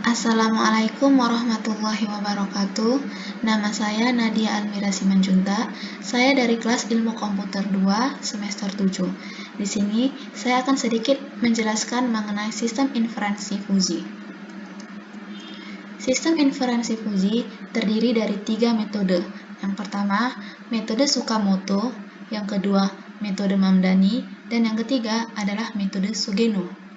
Assalamualaikum warahmatullahi wabarakatuh. Nama saya Nadia Almira Simanjunta. Saya dari kelas Ilmu Komputer 2 semester 7. Di sini saya akan sedikit menjelaskan mengenai sistem inferensi fuzi. Sistem inferensi fuzi terdiri dari 3 metode. Yang pertama, metode Tsukamoto, yang kedua, metode Mamdani, dan yang ketiga adalah metode Sugeno.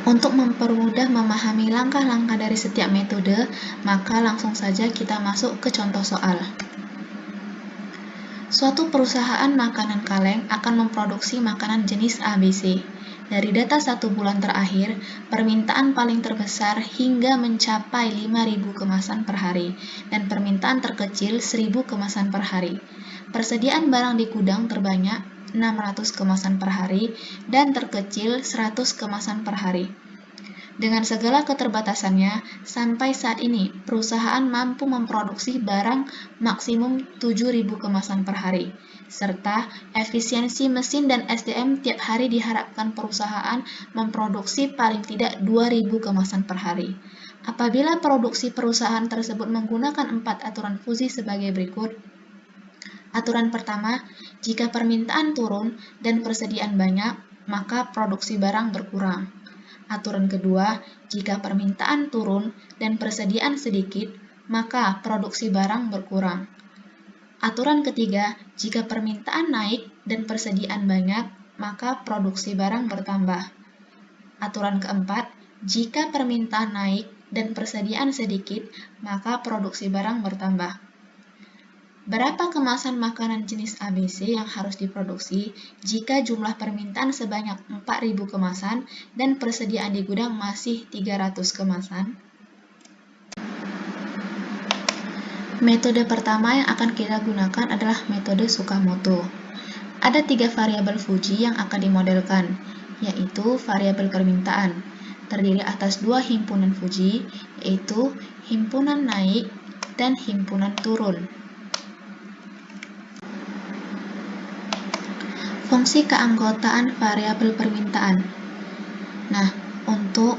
Untuk mempermudah memahami langkah-langkah dari setiap metode, maka langsung saja kita masuk ke contoh soal. Suatu perusahaan makanan kaleng akan memproduksi makanan jenis ABC. Dari data 1 bulan terakhir, permintaan paling terbesar hingga mencapai 5.000 kemasan per hari, dan permintaan terkecil 1.000 kemasan per hari. Persediaan barang di gudang terbanyak 600 kemasan per hari, dan terkecil 100 kemasan per hari. Dengan segala keterbatasannya, sampai saat ini perusahaan mampu memproduksi barang maksimum 7.000 kemasan per hari, serta efisiensi mesin dan SDM tiap hari diharapkan perusahaan memproduksi paling tidak 2.000 kemasan per hari. Apabila produksi perusahaan tersebut menggunakan 4 aturan fuzi sebagai berikut. Aturan pertama, jika permintaan turun dan persediaan banyak, maka produksi barang berkurang. Aturan kedua, jika permintaan turun dan persediaan sedikit, maka produksi barang berkurang. Aturan ketiga, jika permintaan naik dan persediaan banyak, maka produksi barang bertambah. Aturan keempat, jika permintaan naik dan persediaan sedikit, maka produksi barang bertambah. Berapa kemasan makanan jenis ABC yang harus diproduksi jika jumlah permintaan sebanyak 4.000 kemasan dan persediaan di gudang masih 300 kemasan? Metode pertama yang akan kita gunakan adalah metode Tsukamoto. Ada 3 variabel fuji yang akan dimodelkan, yaitu variabel permintaan, terdiri atas 2 himpunan fuji, yaitu himpunan naik dan himpunan turun. Fungsi keanggotaan variabel permintaan. Nah, untuk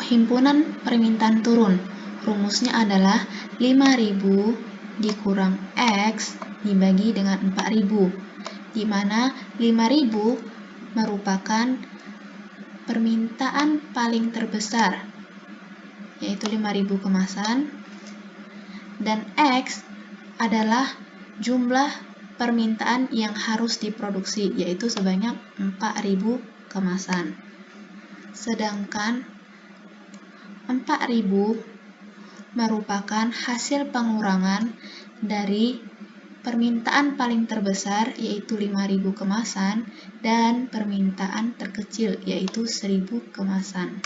himpunan permintaan turun, rumusnya adalah 5.000 dikurang X dibagi dengan 4.000, di mana 5.000 merupakan permintaan paling terbesar, yaitu 5.000 kemasan, dan X adalah jumlah permintaan yang harus diproduksi, yaitu sebanyak 4.000 kemasan. Sedangkan 4.000 merupakan hasil pengurangan dari permintaan paling terbesar, yaitu 5.000 kemasan, dan permintaan terkecil, yaitu 1.000 kemasan.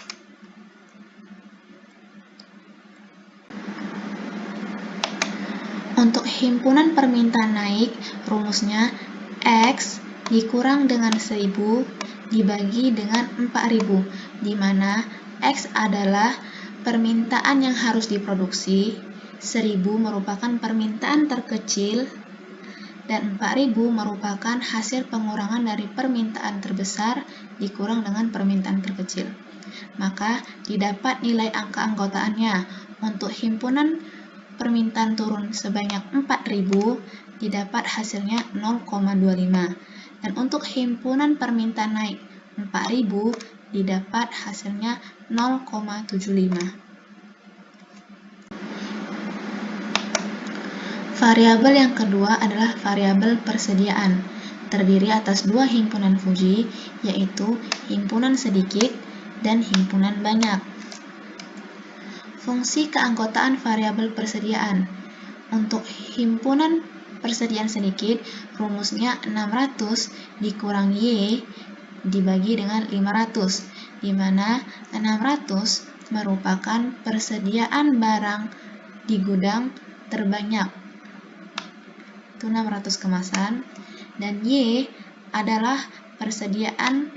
Untuk himpunan permintaan naik, rumusnya X dikurang dengan 1.000 dibagi dengan 4.000, di mana X adalah permintaan yang harus diproduksi, 1.000 merupakan permintaan terkecil, dan 4.000 merupakan hasil pengurangan dari permintaan terbesar dikurang dengan permintaan terkecil. Maka didapat nilai angka anggotaannya. Untuk himpunan permintaan turun sebanyak 4.000 didapat hasilnya 0,25, dan untuk himpunan permintaan naik 4.000 didapat hasilnya 0,75. Variabel yang kedua adalah variabel persediaan, terdiri atas 2 himpunan fuji, yaitu himpunan sedikit dan himpunan banyak. Fungsi keanggotaan variabel persediaan. Untuk himpunan persediaan sedikit, rumusnya 600 dikurang Y dibagi dengan 500, di mana 600 merupakan persediaan barang di gudang terbanyak, itu 600 kemasan, dan Y adalah persediaan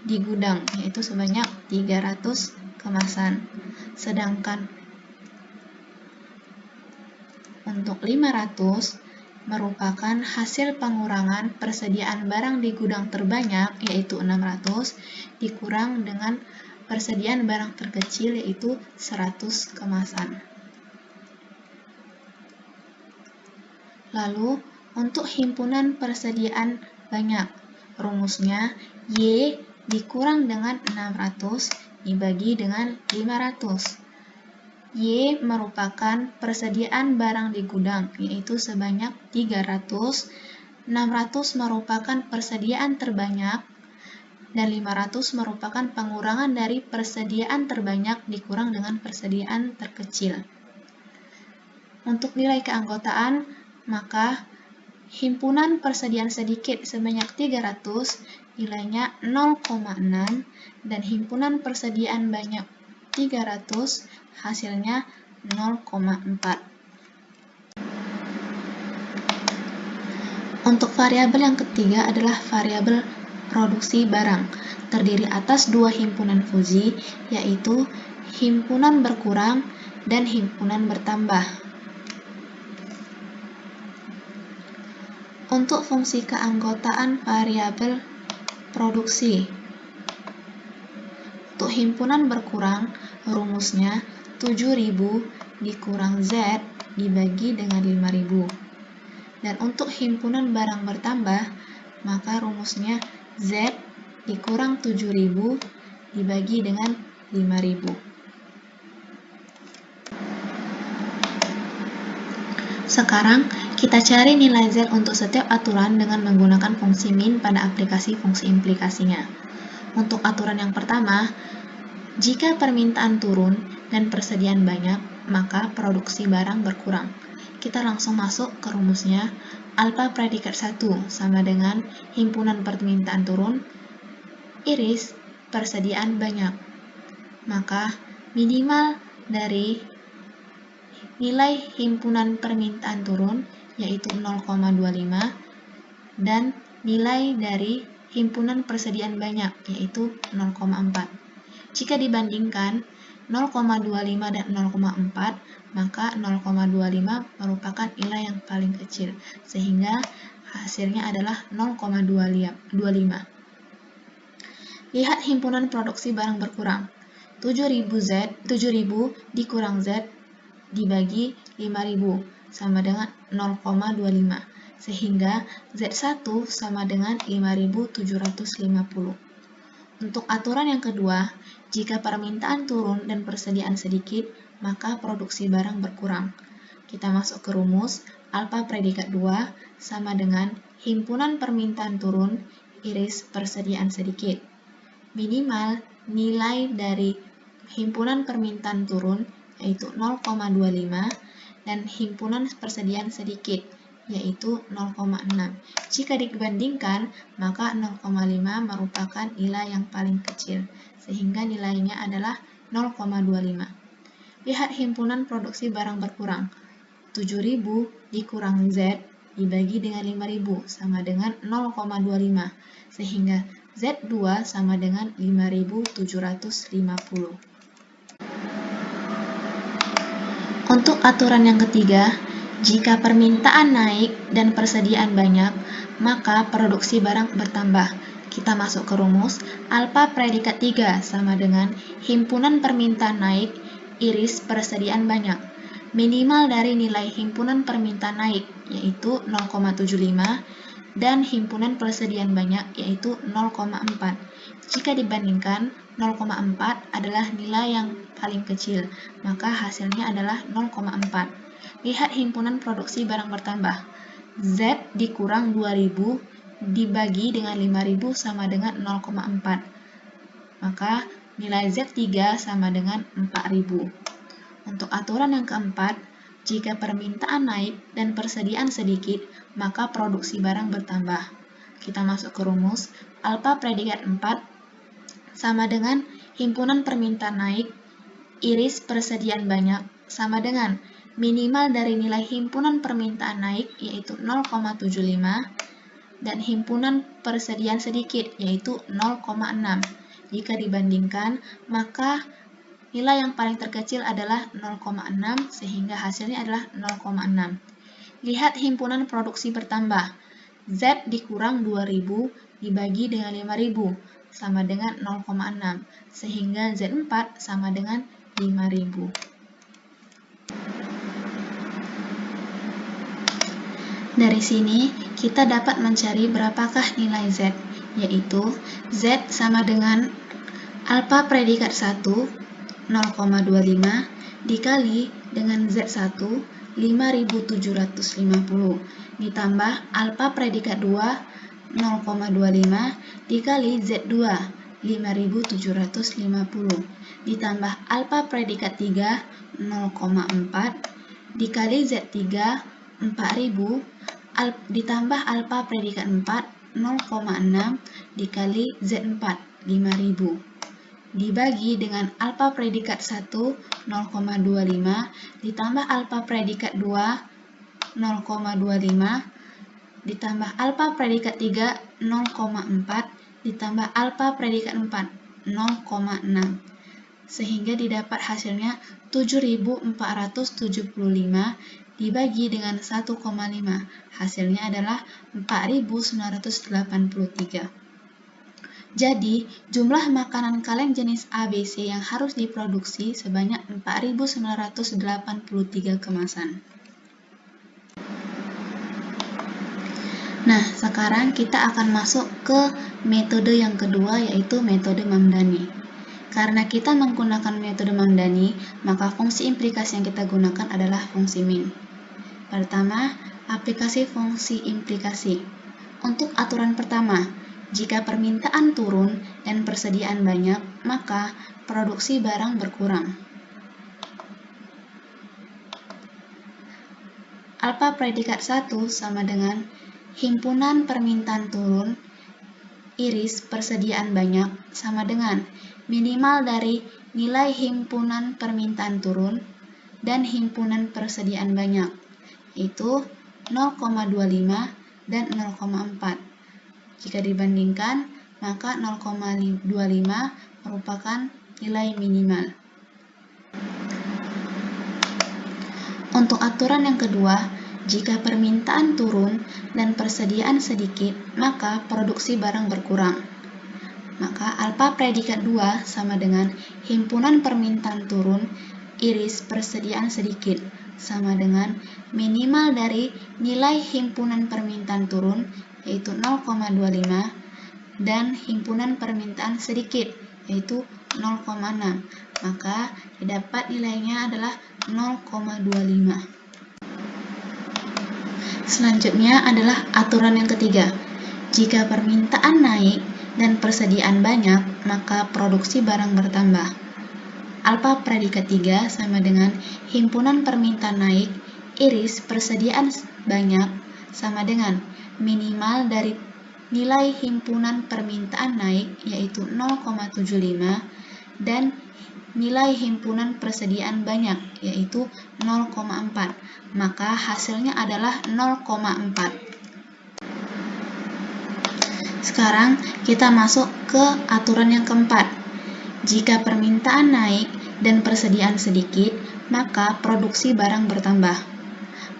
di gudang, yaitu sebanyak 300 kemasan. Sedangkan untuk 500 merupakan hasil pengurangan persediaan barang di gudang terbanyak, yaitu 600, dikurang dengan persediaan barang terkecil yaitu 100 kemasan. Lalu, untuk himpunan persediaan banyak, rumusnya Y dikurang dengan 600 dibagi dengan 500. Y merupakan persediaan barang di gudang, yaitu sebanyak 300, 600 merupakan persediaan terbanyak, dan 500 merupakan pengurangan dari persediaan terbanyak dikurang dengan persediaan terkecil. Untuk nilai keanggotaan, maka himpunan persediaan sedikit sebanyak 300 nilainya 0,6 dan himpunan persediaan banyak 300 hasilnya 0,4. Untuk variabel yang ketiga adalah variabel produksi barang, terdiri atas dua himpunan fuzi, yaitu himpunan berkurang dan himpunan bertambah. Untuk fungsi keanggotaan variabel produksi, untuk himpunan berkurang, rumusnya 7.000 dikurang Z dibagi dengan 5.000. Dan untuk himpunan barang bertambah, maka rumusnya Z dikurang 7.000 dibagi dengan 5.000. Sekarang, kita cari nilai Z untuk setiap aturan dengan menggunakan fungsi min pada aplikasi fungsi implikasinya. Untuk aturan yang pertama, jika permintaan turun dan persediaan banyak, maka produksi barang berkurang. Kita langsung masuk ke rumusnya. Alfa predikat 1 sama dengan himpunan permintaan turun iris persediaan banyak. Maka minimal dari nilai himpunan permintaan turun yaitu 0,25 dan nilai dari himpunan persediaan banyak yaitu 0,4. Jika dibandingkan 0,25 dan 0,4, maka 0,25 merupakan nilai yang paling kecil, sehingga hasilnya adalah 0,25. Lihat himpunan produksi barang berkurang. 7.000 dikurang Z dibagi 5.000 sama dengan 0,25, sehingga Z1 sama dengan 5.750. Untuk aturan yang kedua, jika permintaan turun dan persediaan sedikit, maka produksi barang berkurang. Kita masuk ke rumus, alfa predikat 2 sama dengan himpunan permintaan turun iris persediaan sedikit. Minimal nilai dari himpunan permintaan turun yaitu 0,25 dan himpunan persediaan sedikit yaitu 0,6. Jika dibandingkan, maka 0,5 merupakan nilai yang paling kecil, sehingga nilainya adalah 0,25. Lihat himpunan produksi barang berkurang. 7.000 dikurang Z dibagi dengan 5.000 sama dengan 0,25, sehingga Z2 sama dengan 5.750. Untuk aturan yang ketiga, jika permintaan naik dan persediaan banyak, maka produksi barang bertambah. Kita masuk ke rumus, alfa predikat 3 sama dengan himpunan permintaan naik iris persediaan banyak. Minimal dari nilai himpunan permintaan naik, yaitu 0,75, dan himpunan persediaan banyak, yaitu 0,4. Jika dibandingkan, 0,4 adalah nilai yang paling kecil, maka hasilnya adalah 0,4. Lihat himpunan produksi barang bertambah. Z dikurang 2.000 dibagi dengan 5.000 sama dengan 0,4. Maka nilai Z3 sama dengan 4.000. Untuk aturan yang keempat, jika permintaan naik dan persediaan sedikit, maka produksi barang bertambah. Kita masuk ke rumus, alfa predikat 4 sama dengan himpunan permintaan naik iris persediaan banyak sama dengan minimal dari nilai himpunan permintaan naik yaitu 0,75 dan himpunan persediaan sedikit yaitu 0,6. Jika dibandingkan, maka nilai yang paling terkecil adalah 0,6 sehingga hasilnya adalah 0,6. Lihat himpunan produksi bertambah. Z dikurang 2.000 dibagi dengan 5.000 sama dengan 0,6, sehingga Z4 sama dengan 5.000. Dari sini, kita dapat mencari berapakah nilai Z, yaitu Z sama dengan alfa predikat 1, 0,25, dikali dengan Z1, 5.750, ditambah alfa predikat 2, 0,25, dikali Z2, 5.750, ditambah alfa predikat 3, 0,4, dikali Z3, 4.000, ditambah alfa predikat 4, 0,6, dikali Z4, 5.000, dibagi dengan alfa predikat 1, 0,25, ditambah alfa predikat 2, 0,25, ditambah alfa predikat 3, 0,4, ditambah alfa predikat 4, 0,6, sehingga didapat hasilnya 7.475 dibagi dengan 1,5. Hasilnya adalah 4.983. Jadi, jumlah makanan kaleng jenis ABC yang harus diproduksi sebanyak 4.983 kemasan. Nah, sekarang kita akan masuk ke metode yang kedua, yaitu metode Mamdani. Karena kita menggunakan metode Mamdani, maka fungsi implikasi yang kita gunakan adalah fungsi min. Pertama, aplikasi fungsi implikasi. Untuk aturan pertama, jika permintaan turun dan persediaan banyak, maka produksi barang berkurang. Alfa predikat 1 sama dengan himpunan permintaan turun iris persediaan banyak sama dengan minimal dari nilai himpunan permintaan turun dan himpunan persediaan banyak, yaitu 0,25 dan 0,4. Jika dibandingkan, maka 0,25 merupakan nilai minimal. Untuk aturan yang kedua, jika permintaan turun dan persediaan sedikit, maka produksi barang berkurang. Maka alfa predikat 2 sama dengan himpunan permintaan turun iris persediaan sedikit sama dengan minimal dari nilai himpunan permintaan turun, yaitu 0,25, dan himpunan permintaan sedikit, yaitu 0,6. Maka didapat nilainya adalah 0,25. Selanjutnya adalah aturan yang ketiga. Jika permintaan naik dan persediaan banyak, maka produksi barang bertambah. Alfa predikat 3 sama dengan himpunan permintaan naik iris persediaan banyak sama dengan minimal dari nilai himpunan permintaan naik, yaitu 0,75, dan nilai himpunan persediaan banyak, yaitu 0,4. Maka hasilnya adalah 0,4. Sekarang kita masuk ke aturan yang keempat. Jika permintaan naik dan persediaan sedikit, maka produksi barang bertambah.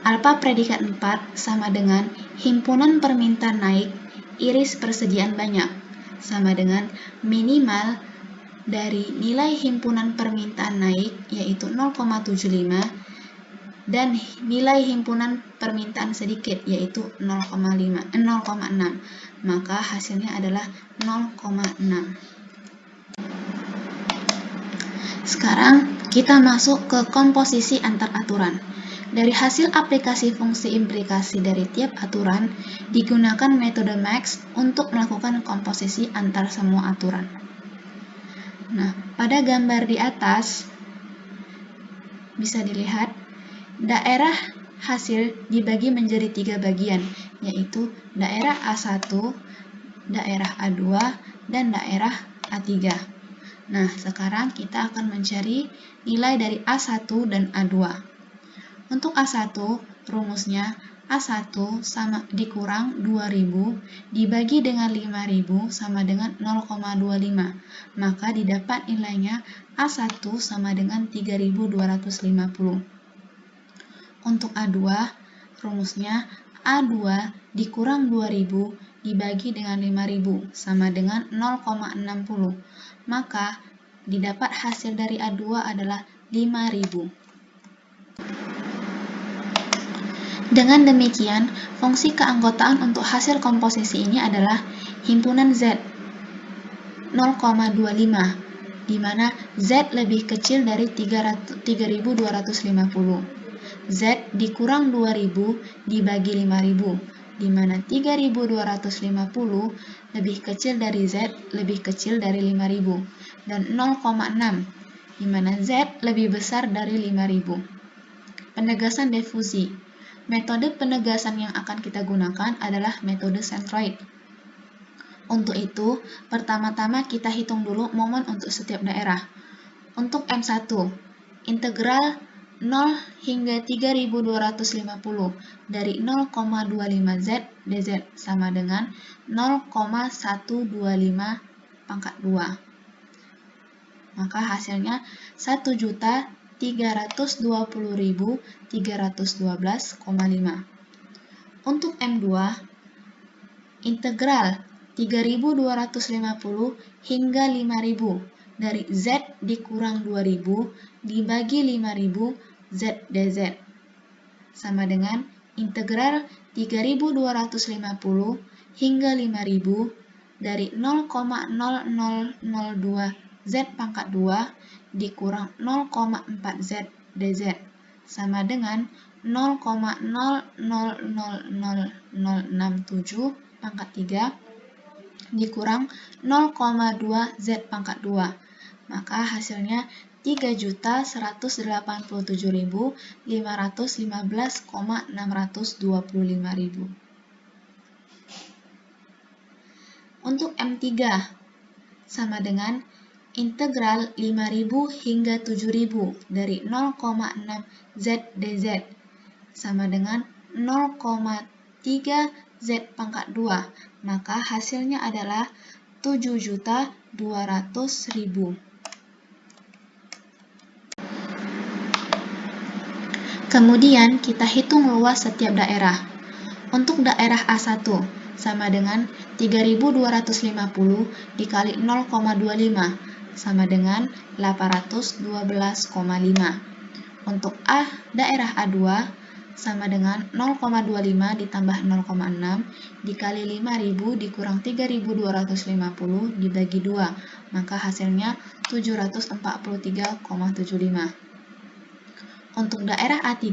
Alfa predikat 4 sama dengan himpunan permintaan naik iris persediaan banyak sama dengan minimal dari nilai himpunan permintaan naik, yaitu 0,75, dan nilai himpunan permintaan sedikit, yaitu 0,6. Maka hasilnya adalah 0,6. Sekarang kita masuk ke komposisi antar aturan. Dari hasil aplikasi fungsi implikasi dari tiap aturan, digunakan metode Max untuk melakukan komposisi antar semua aturan. Nah, pada gambar di atas bisa dilihat daerah hasil dibagi menjadi 3 bagian, yaitu daerah A1, daerah A2, dan daerah A3. Nah, sekarang kita akan mencari nilai dari A1 dan A2. Untuk A1, rumusnya A1 sama dikurang 2000 dibagi dengan 5000 sama dengan 0,25. Maka didapat nilainya A1 sama dengan 3250. Untuk A2, rumusnya A2 dikurang 2000 dibagi dengan 5.000 sama dengan 0,60. Maka didapat hasil dari A2 adalah 5.000. Dengan demikian, fungsi keanggotaan untuk hasil komposisi ini adalah himpunan Z 0,25, di mana Z lebih kecil dari 3.250. Z dikurang 2.000 dibagi 5.000, di mana 3.250 lebih kecil dari Z lebih kecil dari 5.000, dan 0,6, di mana Z lebih besar dari 5.000. Penegasan difusi. Metode penegasan yang akan kita gunakan adalah metode centroid. Untuk itu, pertama-tama kita hitung dulu momen untuk setiap daerah. Untuk M1, integral 0 hingga 3.250 dari 0,25 Z dz sama dengan 0,125 pangkat 2. Maka hasilnya 1.320.312,5. Untuk M2, integral 3.250 hingga 5.000 dari Z dikurang 2.000 dibagi 5.000 Z dz sama dengan integral 3.250 hingga 5.000 dari 0,0002 Z pangkat 2 dikurang 0,4 Z dz sama dengan 0,000067 pangkat 3 dikurang 0,2 Z pangkat 2. Maka hasilnya 3.181.515,625.000. Untuk M3 sama dengan integral 5.000 hingga 7.000 dari 0,6 Z dz sama dengan 0,3 Z pangkat 2. Maka hasilnya adalah 7.200.000. Kemudian kita hitung luas setiap daerah. Untuk daerah A1 sama dengan 3.250 dikali 0,25 sama dengan 812,5. Untuk daerah A2 sama dengan 0,25 ditambah 0,6 dikali 5.000 dikurang 3.250 dibagi 2, maka hasilnya 743,75. Untuk daerah A3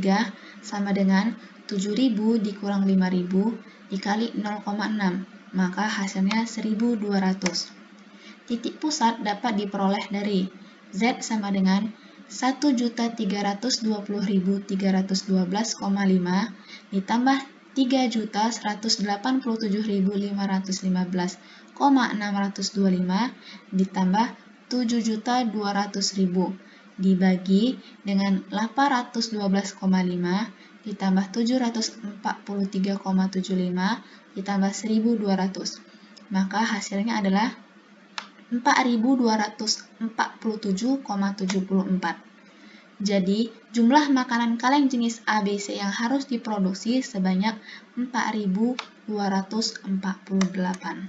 sama dengan 7.000 dikurang 5.000 dikali 0,6, maka hasilnya 1.200. Titik pusat dapat diperoleh dari Z sama dengan 1.320.312,5 ditambah 3.187.515,625 ditambah 7.200.000 dibagi dengan 812,5 ditambah 743,75 ditambah 1.200. Maka hasilnya adalah 4.247,74. Jadi, jumlah makanan kaleng jenis ABC yang harus diproduksi sebanyak 4.248.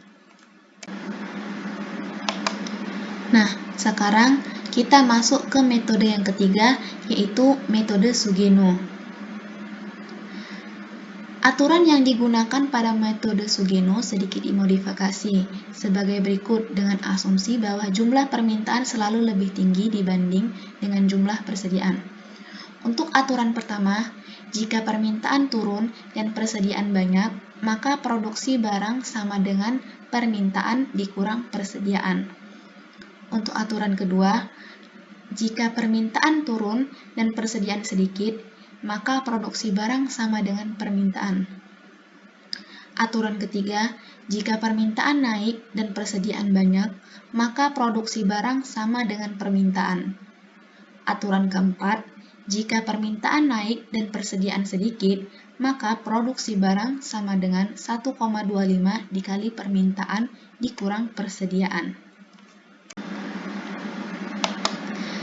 Nah, sekarang kita masuk ke metode yang ketiga, yaitu metode Sugeno. Aturan yang digunakan pada metode Sugeno sedikit dimodifikasi sebagai berikut dengan asumsi bahwa jumlah permintaan selalu lebih tinggi dibanding dengan jumlah persediaan. Untuk aturan pertama, jika permintaan turun dan persediaan banyak, maka produksi barang sama dengan permintaan dikurang persediaan. Untuk aturan kedua, jika permintaan turun dan persediaan sedikit, maka produksi barang sama dengan permintaan. Aturan ketiga, jika permintaan naik dan persediaan banyak, maka produksi barang sama dengan permintaan. Aturan keempat, jika permintaan naik dan persediaan sedikit, maka produksi barang sama dengan 1,25 dikali permintaan dikurang persediaan.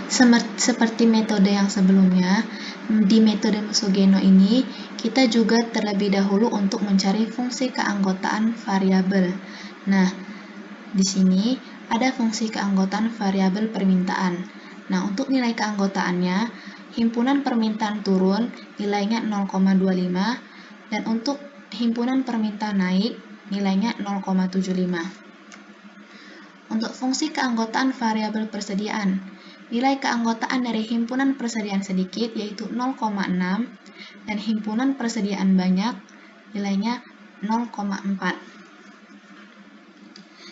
Seperti metode yang sebelumnya, di metode Musogeno ini, kita juga terlebih dahulu untuk mencari fungsi keanggotaan variabel. Nah, di sini ada fungsi keanggotaan variabel permintaan. Nah, untuk nilai keanggotaannya, himpunan permintaan turun nilainya 0,25 dan untuk himpunan permintaan naik nilainya 0,75. Untuk fungsi keanggotaan variabel persediaan, nilai keanggotaan dari himpunan persediaan sedikit yaitu 0,6 dan himpunan persediaan banyak nilainya 0,4.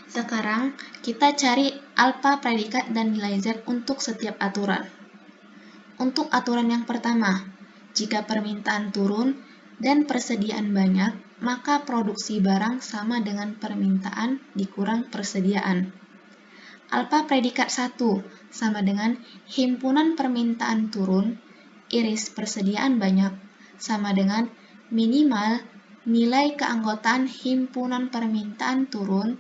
Sekarang kita cari alfa predikat dan nilai Z untuk setiap aturan. Untuk aturan yang pertama, jika permintaan turun dan persediaan banyak, maka produksi barang sama dengan permintaan dikurang persediaan. Alfa predikat 1 sama dengan himpunan permintaan turun iris persediaan banyak sama dengan minimal nilai keanggotaan himpunan permintaan turun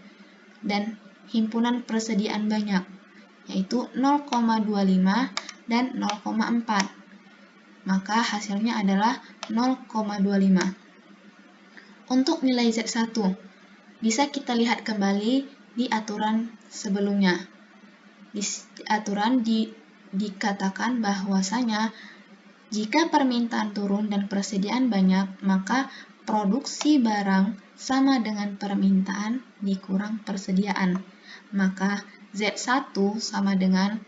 dan himpunan persediaan banyak, yaitu 0,25 dan 0,4. Maka hasilnya adalah 0,25. Untuk nilai Z1, bisa kita lihat kembali di aturan sebelumnya. Di aturan dikatakan bahwasanya jika permintaan turun dan persediaan banyak, maka produksi barang sama dengan permintaan dikurang persediaan. Maka Z1 sama dengan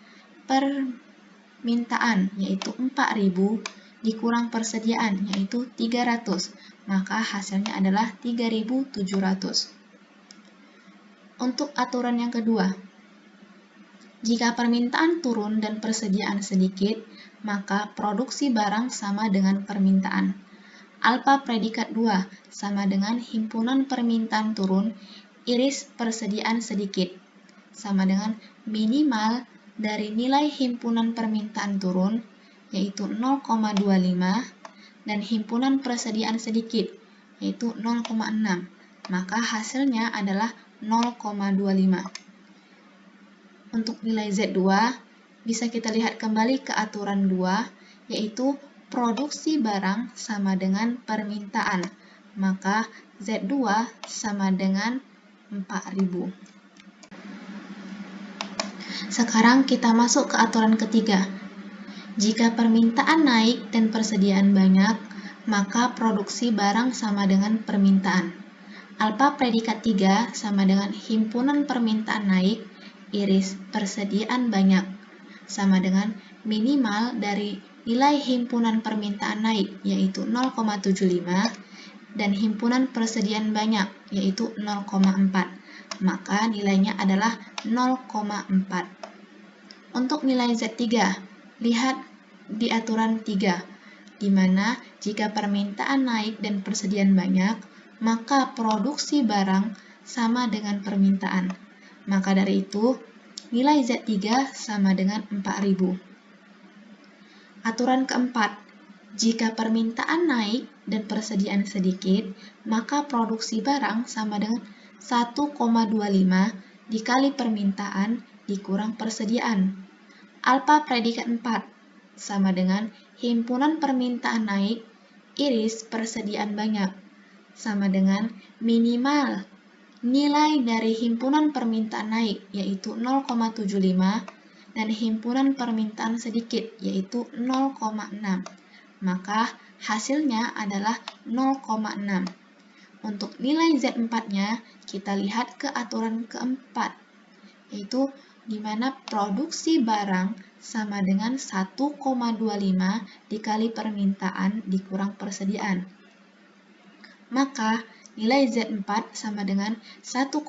permintaan, yaitu 4.000, dikurang persediaan, yaitu 300. Maka hasilnya adalah 3.700. Untuk aturan yang kedua, jika permintaan turun dan persediaan sedikit, maka produksi barang sama dengan permintaan. Alfa predikat 2 sama dengan himpunan permintaan turun iris persediaan sedikit, sama dengan minimal dari nilai himpunan permintaan turun, yaitu 0,25, dan himpunan persediaan sedikit, yaitu 0,6. Maka hasilnya adalah 0,25. Untuk nilai Z2, bisa kita lihat kembali ke aturan 2, yaitu produksi barang sama dengan permintaan. Maka Z2 sama dengan 4.000. Sekarang kita masuk ke aturan ketiga. Jika permintaan naik dan persediaan banyak, maka produksi barang sama dengan permintaan. Alfa predikat 3 sama dengan himpunan permintaan naik iris persediaan banyak, sama dengan minimal dari nilai himpunan permintaan naik, yaitu 0,75, dan himpunan persediaan banyak, yaitu 0,4. Maka nilainya adalah 0,4. Untuk nilai Z3, lihat di aturan 3, di mana jika permintaan naik dan persediaan banyak, maka produksi barang sama dengan permintaan. Maka dari itu, nilai Z3 sama dengan 4.000. Aturan keempat, jika permintaan naik dan persediaan sedikit, maka produksi barang sama dengan 1,25 dikali permintaan dikurang persediaan. Alfa predikat 4 sama dengan himpunan permintaan naik iris persediaan banyak, sama dengan minimal nilai dari himpunan permintaan naik, yaitu 0,75, dan himpunan permintaan sedikit, yaitu 0,6. Maka hasilnya adalah 0,6. Untuk nilai Z4-nya, kita lihat ke aturan keempat, yaitu di mana produksi barang sama dengan 1,25 dikali permintaan dikurang persediaan. Maka nilai Z4 sama dengan 1,25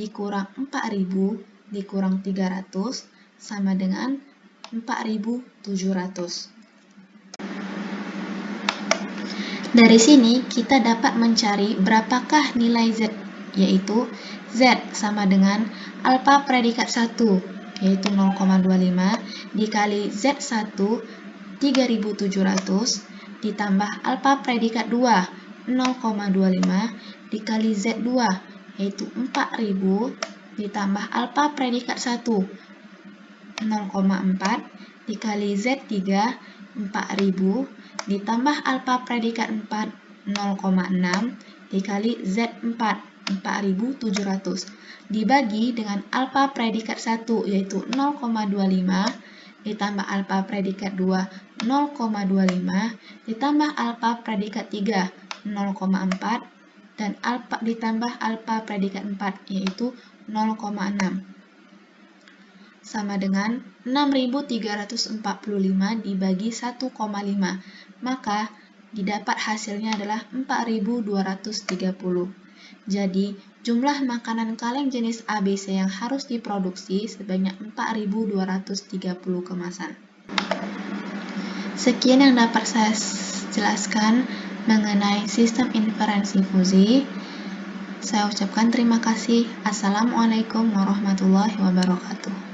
dikurang 4.000 dikurang 300 sama dengan 4.700. Dari sini kita dapat mencari berapakah nilai Z, yaitu Z sama dengan alfa predikat 1, yaitu 0,25 dikali Z1 3.700 ditambah alfa predikat 2 0,25 dikali Z2 yaitu 4.000 ditambah alfa predikat 1 0,4 dikali Z3 4000 ditambah alfa predikat 4 0,6 dikali Z4 4700 dibagi dengan alfa predikat 1 yaitu 0,25 ditambah alfa predikat 2 0,25 ditambah alfa predikat 3 0,4 dan alfa ditambah alfa predikat 4 yaitu 0,6 sama dengan 6345 dibagi 1,5, maka didapat hasilnya adalah 4230. Jadi, jumlah makanan kaleng jenis ABC yang harus diproduksi sebanyak 4230 kemasan. Sekian yang dapat saya jelaskan mengenai sistem inferensi fusi. Saya ucapkan terima kasih. Assalamualaikum warahmatullahi wabarakatuh.